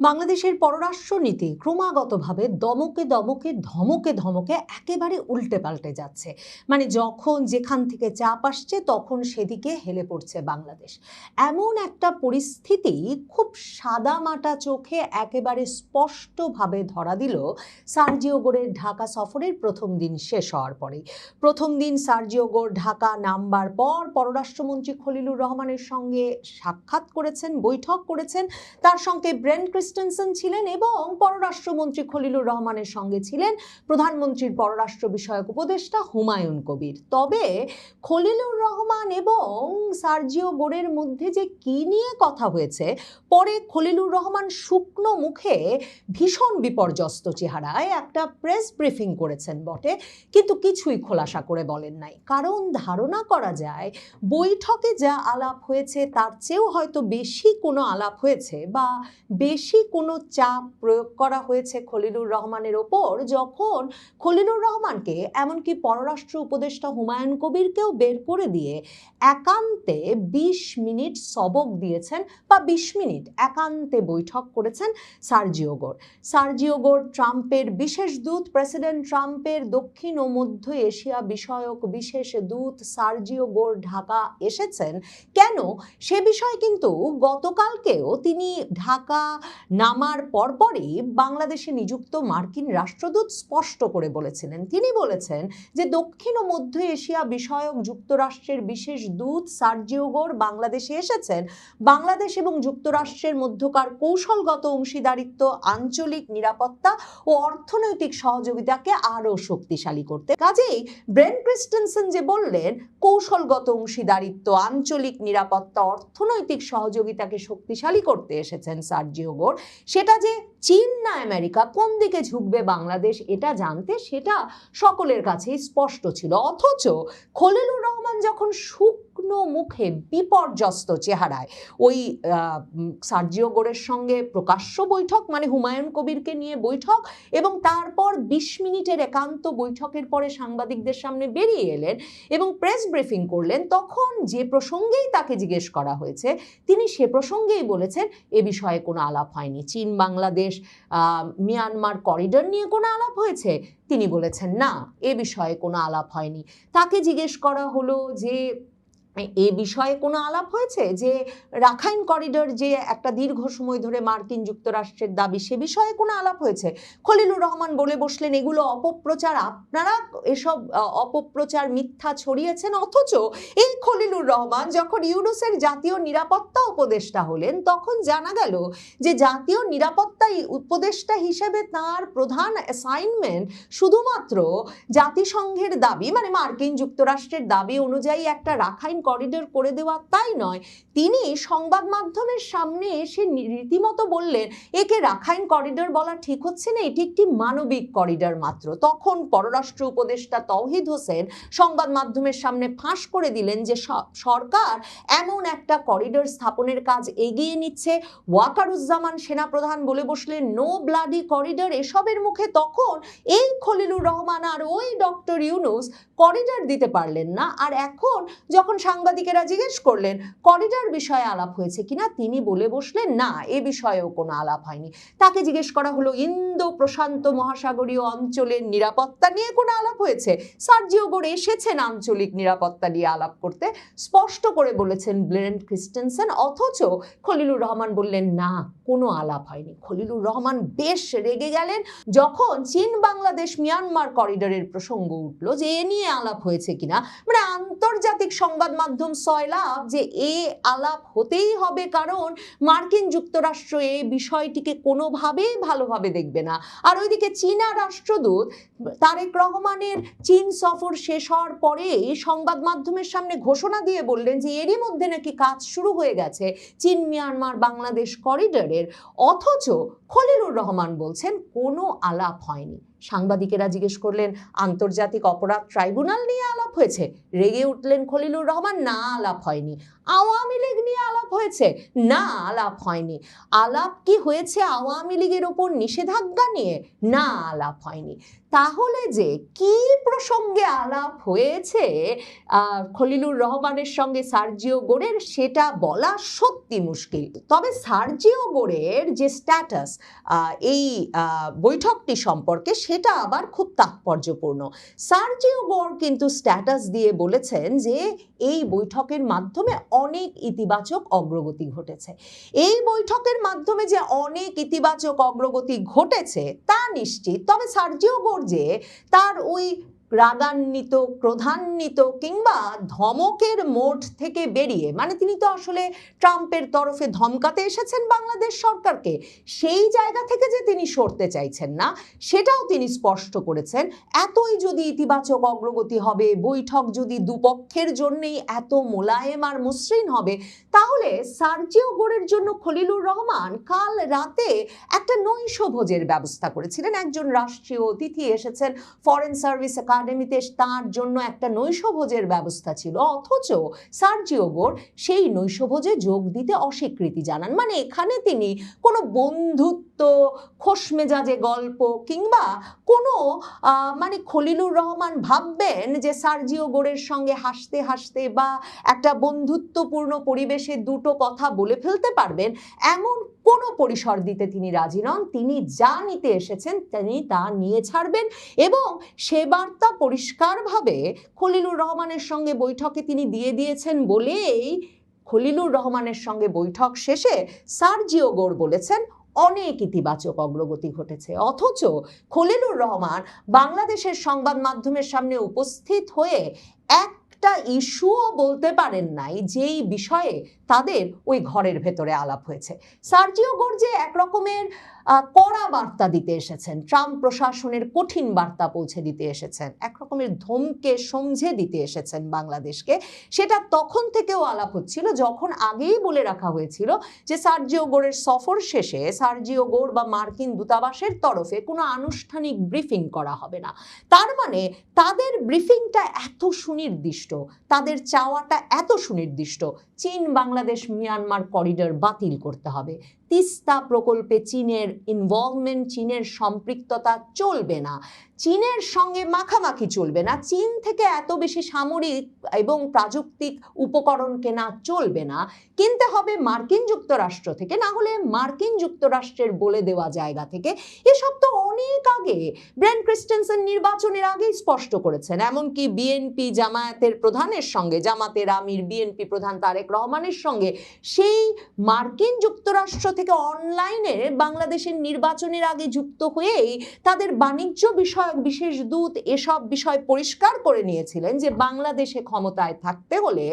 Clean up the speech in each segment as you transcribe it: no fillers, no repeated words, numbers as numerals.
বাংলাদেশের পররাষ্ট্রনীতি ক্রমাগতভাবে দমকে দমকে ধমকে ধমকে একেবারে উল্টে পাল্টে যাচ্ছে। মানে যখন যেখান থেকে চাপ আসছে তখন সেদিকে হেলে পড়ছে বাংলাদেশ। এমন একটা পরিস্থিতি খুব সাদামাটা চোখে একেবারে স্পষ্টভাবে ধরা দিল সার্জিও গোরের ঢাকা সফরের প্রথম দিন শেষ হওয়ার পরেই। প্রথম দিন সার্জিও গোর ঢাকা নামবার পর পররাষ্ট্রমন্ত্রী খলিলুর রহমানের সঙ্গে সাক্ষাৎ করেছেন, বৈঠক করেছেন। তার সঙ্গে ব্রেন ক্রিস্টেনসেন ছিলেন এবং পররাষ্ট্রমন্ত্রী খলিলুর রহমানের সঙ্গে ছিলেন প্রধানমন্ত্রীর পররাষ্ট্র বিষয়ক উপদেষ্টা হুমায়ুন কবির। তবে খলিলুর রহমান এবং সার্জিও গোরের মধ্যে যে কি নিয়ে কথা হয়েছে, পরে খলিলুর রহমান শুকনো মুখে ভীষণ বিপর্যস্ত চেহারায় একটা প্রেস ব্রিফিং করেছেন বটে, কিন্তু কিছুই খোলাসা করে বলেন নাই। কারণ ধারণা করা যায় বৈঠকে যা আলাপ হয়েছে তার চেয়েও হয়তো বেশি কোনো আলাপ হয়েছে বা বেশি কোনো চাপ প্রয়োগ করা হয়েছে খলিলুর রহমানের ওপর, যখন খলিলুর রহমানকে এমনকি পররাষ্ট্র উপদেষ্টা হুমায়ুন কবিরকেও বের করে দিয়ে একান্তে ২০ মিনিট সবক দিয়েছেন বা ২০ মিনিট একান্তে বৈঠক করেছেন সার্জিও গোর। সার্জিও গোর ট্রাম্পের বিশেষ দূত, প্রেসিডেন্ট ট্রাম্পের দক্ষিণ ও মধ্য এশিয়া বিষয়ক বিশেষ দূত সার্জিও গোর ঢাকা এসেছেন কেন, সে বিষয়ে কিন্তু গতকালকেও তিনি ঢাকা নামার পরপরই বাংলাদেশে নিযুক্ত মার্কিন রাষ্ট্রদূত স্পষ্ট করে বলেছিলেন। তিনি বলেছেন যে দক্ষিণ ও মধ্য এশিয়া বিষয়ক যুক্তরাষ্ট্রের বিশেষ দূত সার্জিও গোর বাংলাদেশে এসেছেন বাংলাদেশ এবং যুক্তরাষ্ট্রের মধ্যকার কৌশলগত অংশীদারিত্ব, আঞ্চলিক নিরাপত্তা ও অর্থনৈতিক সহযোগিতাকে আরও শক্তিশালী করতে। কাজেই ব্রেন ক্রিস্টেনসেন যে বললেন কৌশলগত অংশীদারিত্ব, আঞ্চলিক নিরাপত্তা, অর্থনৈতিক সহযোগিতাকে শক্তিশালী করতে এসেছেন সার্জিও গোর, সেটা যে চীন না আমেরিকা, কোন দিকে ঝুঁকবে বাংলাদেশ এটা জানতে সেটা সকলের কাছেই স্পষ্ট ছিল। অথচ খলিলুর রহমান যখন শুকনো মুখে বিপর্যস্ত চেহারায় ওই সার্জিও গোরের সঙ্গে প্রকাশ্য বৈঠক, মানে হুমায়ুন কবিরকে নিয়ে বৈঠক, এবং তারপর ২০ মিনিটের একান্ত বৈঠকের পরে সাংবাদিকদের সামনে বেরিয়ে এলেন এবং প্রেস ব্রিফিং করলেন, তখন যে প্রসঙ্গেই তাকে জিজ্ঞেস করা হয়েছে তিনি সে প্রসঙ্গেই বলেছেন এ বিষয়ে কোনো আলাপ হয়নি। চীন বাংলাদেশ মিয়ানমার করিডোর নিয়ে কোনো আলাপ হয়েছে, তিনি বলেছেন না, এ বিষয়ে কোনো আলাপ হয়নি। তাকে জিজ্ঞেস করা হলো যে এ বিষয়ে কোনো আলাপ হয়েছে যে রাখাইন করিডোর যে একটা দীর্ঘ সময় ধরে মার্কিন যুক্তরাষ্ট্রের দাবি, সে বিষয়ে কোনো আলাপ হয়েছে। খলিলুর রহমান বলে বসলেন এগুলো অপপ্রচার, আপনারা এসব অপপ্রচার মিথ্যা ছড়িয়েছেন। অথচ এই খলিলুর রহমান যখন ইউনুসের জাতীয় নিরাপত্তা উপদেষ্টা হলেন তখন জানা গেল যে জাতীয় নিরাপত্তা উপদেষ্টা হিসেবে তার প্রধান অ্যাসাইনমেন্ট শুধুমাত্র জাতিসংঘের দাবি, মানে মার্কিন যুক্তরাষ্ট্রের দাবি অনুযায়ী একটা রাখাইন করিডোর করে দেওয়া, তাই নয়, তিনি সংবাদ মাধ্যমের সামনে এসে রীতিমতো বললেন একে রাখাইন করিডোর বলা ঠিক হচ্ছে না, এটি একটি মানবিক করিডোর মাত্র। তখন পররাষ্ট্র উপদেষ্টা তৌহিদ হোসেন সংবাদ মাধ্যমের সামনে ফাঁস করে দিলেন যে সরকার এমন একটা করিডোর স্থাপনের কাজ এগিয়ে নিচ্ছে। ওয়াকারুজ্জামান সেনাপ্রধান বলে বসলেন নো ব্লাডি করিডোর, এসবের মুখে তখন এই খলিলুর রহমান আর ওই ডক্টর ইউনুস করিডোর দিতে পারলেন না। আর এখন যখন সাংবাদিকেরা জিজ্ঞেস করলেন করিডোর বিষয়ে আলাপ হয়েছে কিনা, তিনি বলে বসলেন না, এ বিষয়েও কোনো আলাপ হয়নি। তাকে জিজ্ঞেস করা হলো ইন্দো প্রশান্ত মহাসাগরীয় অঞ্চলের নিরাপত্তা নিয়ে কোনো আলাপ হয়েছে, সার্জিও গোর এসেছেন আঞ্চলিক নিরাপত্তা নিয়ে আলাপ করতে, স্পষ্ট করে বলেছেন ব্রেন ক্রিস্টেনসেন। অথচ খলিলুর রহমান বললেন না, কোনো আলাপ হয়নি। খলিলুর রহমান বেশ রেগে গেলেন যখন চীন বাংলাদেশ মিয়ানমার করিডোরের প্রসঙ্গ উঠল যে এ নিয়ে আলাপ হয়েছে কিনা। মানে আন্তর্জাতিক সংবাদ মাধ্যম সয়লাভ যে এ আলাপ হতেই হবে, কারণ মার্কিন যুক্তরাষ্ট্র এই বিষয়টিকে কোনোভাবেই ভালোভাবে দেখবে না। আর ওইদিকে চীনা রাষ্ট্রদূত তারেক রহমানের চীন সফর শেষ হওয়ার পরে সংবাদ মাধ্যমের সামনে ঘোষণা দিয়ে বললেন যে এরই মধ্যে নাকি কাজ শুরু হয়ে গেছে চীন মিয়ানমার বাংলাদেশ করিডোরের। অথচ খলিলুর রহমান বলছেন কোনো আলাপ হয়নি। সাংবাদিকেরা জিজ্ঞেস করলেন আন্তর্জাতিক অপরাধ ট্রাইব্যুনাল নিয়ে আলাপ হয়েছে, রেগে উঠলেন খলিলুর রহমান, না আলাপ হয়নি। আওয়ামী লীগ নিয়ে আলাপ হয়েছে, না আলাপ হয়নি। আলাপ কি হয়েছে আওয়ামী লীগের ওপর নিষেধাজ্ঞা নিয়ে, না আলাপ হয়নি। তাহলে যে কি প্রসঙ্গে আলাপ হয়েছে খলিলুর রহমানের সঙ্গে সার্জিও গোরের, সেটা বলা সত্যি মুশকিল। তবে সার্জিও গোরের যে স্ট্যাটাস এই বৈঠকটি সম্পর্কে, সেটা আবার খুব তাৎপর্যপূর্ণ। সার্জিও গোর কিন্তু স্ট্যাটাস দিয়ে বলেছেন যে এই বৈঠকের মাধ্যমে অনেক ইতিবাচক অগ্রগতি ঘটেছে। এই বৈঠকের মাধ্যমে যে অনেক ইতিবাচক অগ্রগতি ঘটেছে তা নিশ্চিত, তবে সার্জিও গোর যে তার ওই রাগান্বিত, ক্রোধান্বিত কিংবা ধমকের মোড থেকে বেরিয়ে, মানে তিনি তো আসলে ট্রাম্পের তরফে ধমকাতে এসেছেন বাংলাদেশ সরকারকে, সেই জায়গা থেকে যে তিনি সরতে চাইছেন না সেটাও তিনি স্পষ্ট করেছেন। এতই যদি ইতিবাচক অগ্রগতি হবে, বৈঠক যদি দুপক্ষের জন্যই এত মোলায়েম আর মসৃণ হবে, তাহলে সার্জিও গোরের জন্য খলিলুর রহমান কাল রাতে একটা নৈশভোজের ব্যবস্থা করেছিলেন। একজন রাষ্ট্রীয় অতিথি এসেছেন ফরেন সার্ভিস একাডেমিতে, তার জন্য একটা নৈশভোজের ব্যবস্থা ছিল, অথচ সার্জিও গোর সেই নৈশভোজে যোগ দিতে অস্বীকৃতি জানান। মানে এখানে তিনি কোনো বন্ধুত্ব, খোশমেজাজে গল্প কিংবা কোনো মানে খলিলুর রহমান ভাববেন যে সার্জিও গোরের সঙ্গে হাসতে হাসতে বা একটা বন্ধুত্বপূর্ণ পরিবেশে দুটো কথা বলে ফেলতে পারবেন, এমন কোনো পরিসর দিতে তিনি রাজি নন। তিনি যা নিতে এসেছেন তিনি তা নিয়ে ছাড়বেন, এবং সে বার্তা পরিষ্কারভাবে খলিলুর রহমানের সঙ্গে বৈঠকে তিনি দিয়ে দিয়েছেন বলেই খলিলুর রহমানের সঙ্গে বৈঠক শেষে সার্জিও গোর বলেছেন অনেক ইতিবাচক অগ্রগতি ঘটেছে। অথচ খলিলুর রহমান বাংলাদেশের সংবাদ মাধ্যমের সামনে উপস্থিত হয়ে একটা ইস্যুও বলতে পারেন নাই যেই বিষয়ে তাদের ওই ঘরের ভেতরে আলাপ হয়েছে। সার্জিও গোর যে একরকমের কড়া বার্তা দিতে এসেছেন, ট্রাম্প প্রশাসনের কঠিন বার্তা পৌঁছে দিতে এসেছেন, একরকমের ধমকে সমঝে দিতে এসেছেন বাংলাদেশকে, সেটা তখন থেকেও আলাপ হচ্ছিল, যখন আগেই বলে রাখা হয়েছিল যে সার্জিও গোরের সফর শেষে সার্জিও গোর বা মার্কিন দূতাবাসের তরফে কোনো আনুষ্ঠানিক ব্রিফিং করা হবে না। তার মানে তাদের ব্রিফিংটা এত সুনির্দিষ্ট, তাদের চাওয়াটা এত সুনির্দিষ্ট, চীন বাংলাদেশ মিয়ানমার করিডর বাতিল করতে হবে, তিস্তা প্রকল্পে চীনের ইনভলভমেন্ট, চীনের সম্পৃক্ততা চলবে না, চীনের সঙ্গে মাখামাখি চলবে না, চীন থেকে এত বেশি সামরিক এবং প্রযুক্তিক উপকরণ কেনা চলবে না, কিনতে হবে মার্কিন যুক্তরাষ্ট্র থেকে, না হলে মার্কিন যুক্তরাষ্ট্রের বলে দেওয়া জায়গা থেকে। এসব তো অনেক আগে ব্রেন ক্রিস্টেনসেন নির্বাচনের আগেই স্পষ্ট করেছেন। এমনকি বিএনপি জামায়াতের প্রধানের সঙ্গে, জামাতের আমির বিএনপি প্রধান তারেক রহমানের সঙ্গে সেই মার্কিন যুক্তরাষ্ট্র থেকে অনলাইনে বাংলাদেশের নির্বাচনের আগে যুক্ত হয়েই তাদের বাণিজ্য বিষয়ক বিশেষ দূত এসব বিষয় পরিষ্কার করে নিয়েছিলেন যে বাংলাদেশে ক্ষমতায় থাকতে হলে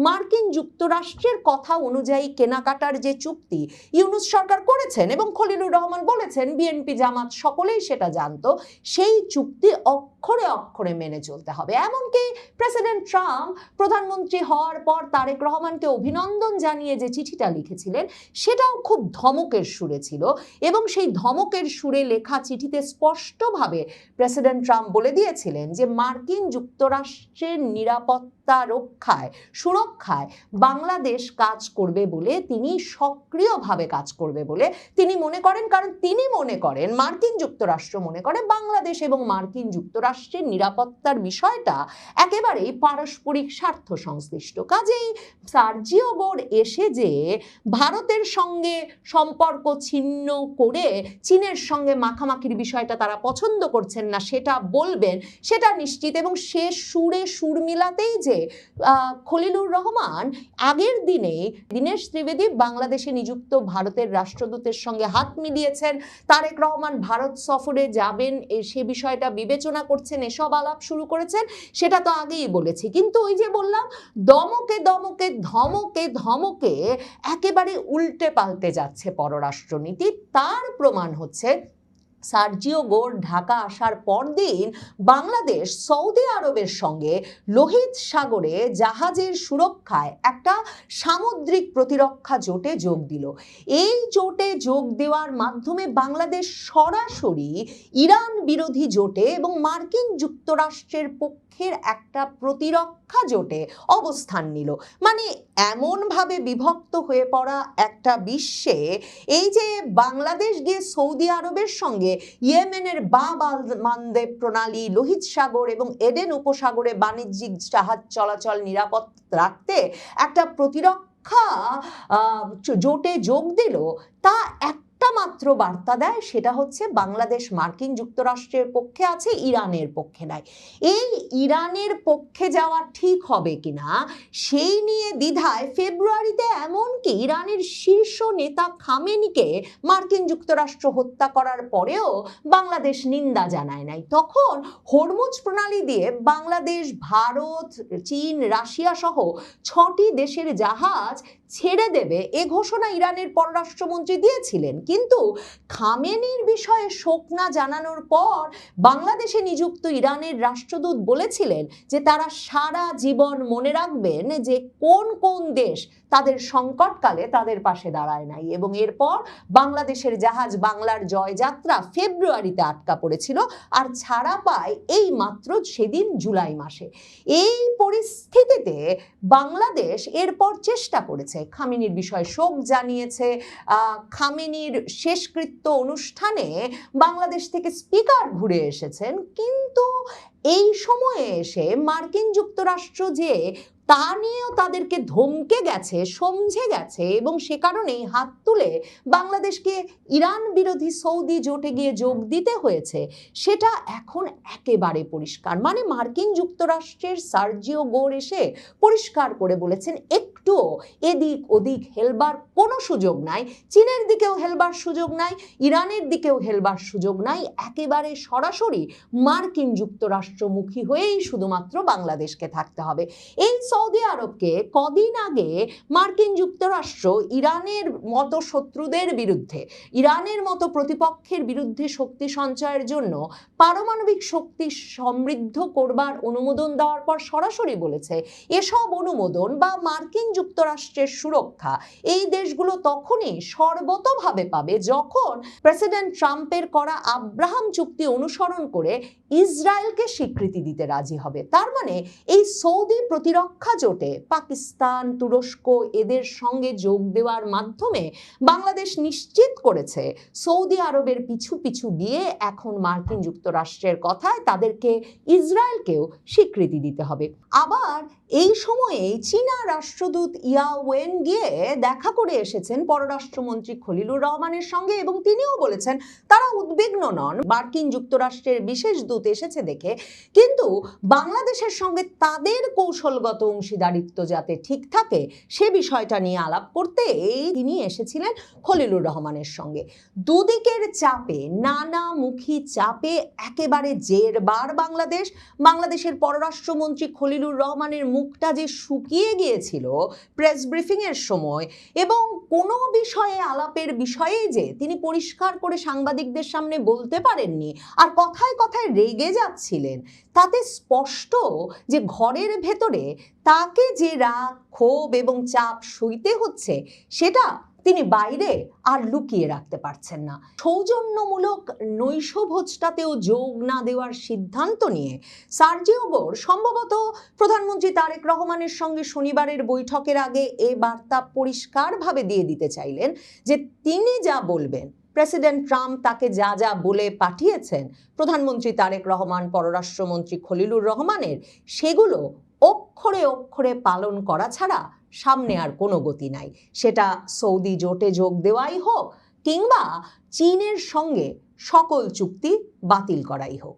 মার্কিন যুক্তরাষ্ট্রের কথা অনুযায়ী কেনাকাটার যে চুক্তি ইউনূস সরকার করেছেন, এবং খলিলুর রহমান বলেছেন বিএনপি জামাত সকলেই সেটা জানতো, সেই চুক্তি অক্ষরে অক্ষরে মেনে চলতে হবে। এমনকি প্রেসিডেন্ট ট্রাম্প প্রধানমন্ত্রী হওয়ার পর তারেক রহমানকে অভিনন্দন জানিয়ে যে চিঠিটা লিখেছিলেন সেটাও খুব ধমকের সুরে ছিল, এবং সেই ধমকের সুরে লেখা চিঠিতে স্পষ্টভাবে প্রেসিডেন্ট ট্রাম্প বলে দিয়েছিলেন যে মার্কিন যুক্তরাষ্ট্রের নিরাপত্তা রক্ষায়, সুরক্ষায় বাংলাদেশ কাজ করবে বলে, তিনি সক্রিয়ভাবে কাজ করবে বলে তিনি মনে করেন। কারণ তিনি মনে করেন, মার্কিন যুক্তরাষ্ট্র মনে করে বাংলাদেশ এবং মার্কিন যুক্তরাষ্ট্রের নিরাপত্তার বিষয়টা একেবারেই পারস্পরিক স্বার্থ সংশ্লিষ্ট। কাজেই সার্জিও গোর এসে যে ভারতের সঙ্গে সম্পর্ক ছিন্ন করে চীনের সঙ্গে মাখামাখির বিষয়টা তারা পছন্দ করছেন না সেটা বলবেন, সেটা নিশ্চিত। এবং সে সুরে সুর মিলাতেই যে খলিলুর রহমান আগের দিনে দীনেশ ত্রিবেদী বাংলাদেশে নিযুক্ত ভারতের রাষ্ট্রদূতের সঙ্গে হাত মিলিয়েছেন, তারেক রহমান ভারত সফরে যাবেন সে বিষয়টা বিবেচনা করছেন, এসব আলাপ শুরু করেছেন, সেটা তো আগেই বলেছি। কিন্তু ওই যে বললাম, দমকে দমকে ধমকে ধমকে একেবারে উল্টে পাল্টে যাচ্ছে পররাষ্ট্রনীতি। তার প্রমাণ হচ্ছে সার্জিও গোর ঢাকা আসার পরদিন বাংলাদেশ সৌদি আরবের সঙ্গে লোহিত সাগরে জাহাজের সুরক্ষায় একটা সামুদ্রিক প্রতিরক্ষা জোটে যোগ দিল। এই জোটে যোগ দেওয়ার মাধ্যমে বাংলাদেশ সরাসরি ইরান বিরোধী জোটে এবং মার্কিন যুক্তরাষ্ট্রের পক্ষের একটা প্রতিরক্ষা জোটে অবস্থান নিল। মানে এমনভাবে বিভক্ত হয়ে পড়া একটা বিশ্বে এই যে বাংলাদেশ গিয়ে সৌদি আরবের সঙ্গে ইয়েমেনের বাব আল মানদেব প্রণালী, লোহিত সাগর এবং এডেন উপসাগরে বাণিজ্যিক জাহাজ চলাচল নিরাপদ রাখতে একটা প্রতিরক্ষা জোটে যোগ দিল, তা একটা মাত্র বার্তা দেয়, সেটা হচ্ছে বাংলাদেশ মার্কিন যুক্তরাষ্ট্রের পক্ষে আছে, ইরানের পক্ষে নাই। এই ইরানের পক্ষে যাওয়া ঠিক হবে কিনা সেই নিয়ে দ্বিধায় ফেব্রুয়ারিতে এমনকি ইরানের শীর্ষ নেতা খামেনিকে মার্কিন যুক্তরাষ্ট্র হত্যা করার পরেও বাংলাদেশ নিন্দা জানায় নাই। তখন হরমুজ প্রণালী দিয়ে বাংলাদেশ, ভারত, চীন, রাশিয়া সহ 6টি দেশের জাহাজ ছেড়ে দেবে এ ঘোষণা ইরানের পররাষ্ট্রমন্ত্রী দিয়েছিলেন। কিন্তু খামেনির বিষয়ে শোক না জানানোর পর বাংলাদেশে নিযুক্ত ইরানের রাষ্ট্রদূত বলেছিলেন যে তারা সারা জীবন মনে রাখবেন যে কোন কোন দেশ তাদের সংকটকালে তাদের পাশে দাঁড়ায় নাই, এবং এরপর বাংলাদেশের জাহাজ বাংলার জয়যাত্রা ফেব্রুয়ারিতে আটকা পড়েছিল আর ছাড়া পায় এই মাত্র সেদিন জুলাই মাসে। এই পরিস্থিতিতে বাংলাদেশ এরপর চেষ্টা করেছে, খামেনির বিষয়ে শোক জানিয়েছে। খামেনির শেষকৃত্য অনুষ্ঠানে বাংলাদেশ থেকে স্পিকার ঘুরে এসেছেন, কিন্তু এই সময়ে এসে মার্কিন যুক্তরাষ্ট্র যে তা নিয়েও তাদেরকে ধমকে গেছে, সমঝে গেছে, এবং সে কারণেই হাত তুলে বাংলাদেশকে ইরান বিরোধী সৌদি জোটে গিয়ে যোগ দিতে হয়েছে, সেটা এখন একেবারে পরিষ্কার। মানে মার্কিন যুক্তরাষ্ট্রের সার্জিও গোর এসে পরিষ্কার করে বলেছেন একটুও এদিক ওদিক হেলবার কোনো সুযোগ নাই, চীনের দিকেও হেলবার সুযোগ নাই, ইরানের দিকেও হেলবার সুযোগ নাই, একেবারে সরাসরি মার্কিন যুক্তরাষ্ট্রমুখী হয়েই শুধুমাত্র বাংলাদেশকে থাকতে হবে। এই সৌদি আরবকে কদিন আগে মার্কিন যুক্তরাষ্ট্র ইরানের মতো শত্রুদের বিরুদ্ধে, ইরানের মতো প্রতিপক্ষের বিরুদ্ধে শক্তি সঞ্চয়ের জন্য পারমাণবিক শক্তি সমৃদ্ধ করবার অনুমোদন দেওয়ার পর সরাসরি বলেছে এসব অনুমোদন বা মার্কিন যুক্তরাষ্ট্রের সুরক্ষা এই দেশগুলো তখনই সর্বতোভাবে পাবে যখন প্রেসিডেন্ট ট্রাম্পের করা আব্রাহাম চুক্তি অনুসরণ করে ইসরায়েলকে স্বীকৃতি দিতে রাজি হবে। তার মানে এই সৌদি প্রতিরক্ষা জোটে পাকিস্তান, তুরস্ক এদের সঙ্গে যোগ দেওয়ার মাধ্যমে বাংলাদেশ নিশ্চিত করেছে সৌদি আরবের পিছু পিছু গিয়ে এখন মার্কিন যুক্তরাষ্ট্রের কথায় তাদেরকে ইসরায়েলকেও স্বীকৃতি দিতে হবে। আবার এই সময়ে চীনা রাষ্ট্রদূত ইয়া ওয়েন গিয়ে দেখা করে এসেছেন পররাষ্ট্রমন্ত্রী খলিলুর রহমানের সঙ্গে, এবং তিনিও বলেছেন তারা উদ্বিগ্ন নন মার্কিন যুক্তরাষ্ট্রের বিশেষ দূত এসেছে দেখে, কিন্তু বাংলাদেশের সঙ্গে তাদের কৌশলগত অংশীদারিত্ব যাতে ঠিক থাকে সে বিষয়টা নিয়ে আলাপ করতে তিনি এসেছিলেন খলিলুর রহমানের সঙ্গে। দুদিকের চাপে, নানামুখী চাপে একেবারে জেরবার বাংলাদেশের পররাষ্ট্রমন্ত্রী খলিলুর রহমানের মুখটা যে শুকিয়ে গিয়েছিল প্রেস ব্রিফিং এর সময়, এবং কোনো বিষয়ে আলাপের বিষয়ে যে তিনি পরিষ্কার করে সাংবাদিকদের সামনে বলতে পারেননি আর কথায় কথায় রেগে যাচ্ছিলেন, তাতে স্পষ্ট যে ঘরের ভেতরে তাকে যে রাগ, ক্ষোভ এবং চাপ সইতে হচ্ছে সেটা তিনি বাইরে আর লুকিয়ে রাখতে পারছেন না। সৌজন্যমূলক নৈশভোজটাতেও যোগ না দেওয়ার সিদ্ধান্ত নিয়ে সার্জিও গোর সম্ভবত প্রধানমন্ত্রী তারেক রহমানের সঙ্গে শনিবারের বৈঠকের আগে এ বার্তা পরিষ্কারভাবে দিয়ে দিতে চাইলেন যে তিনি যা বলবেন, প্রেসিডেন্ট ট্রাম্প তাকে যা যা বলে পাঠিয়েছেন প্রধানমন্ত্রী তারেক রহমান, পররাষ্ট্রমন্ত্রী খলিলুর রহমানের, সেগুলো অক্ষরে অক্ষরে পালন করা ছাড়া সামনে আর কোনো গতি নাই। সেটা সৌদি জোটে যোগ দেওয়াই হোক কিংবা চীনের সঙ্গে সকল চুক্তি বাতিল করাই হোক।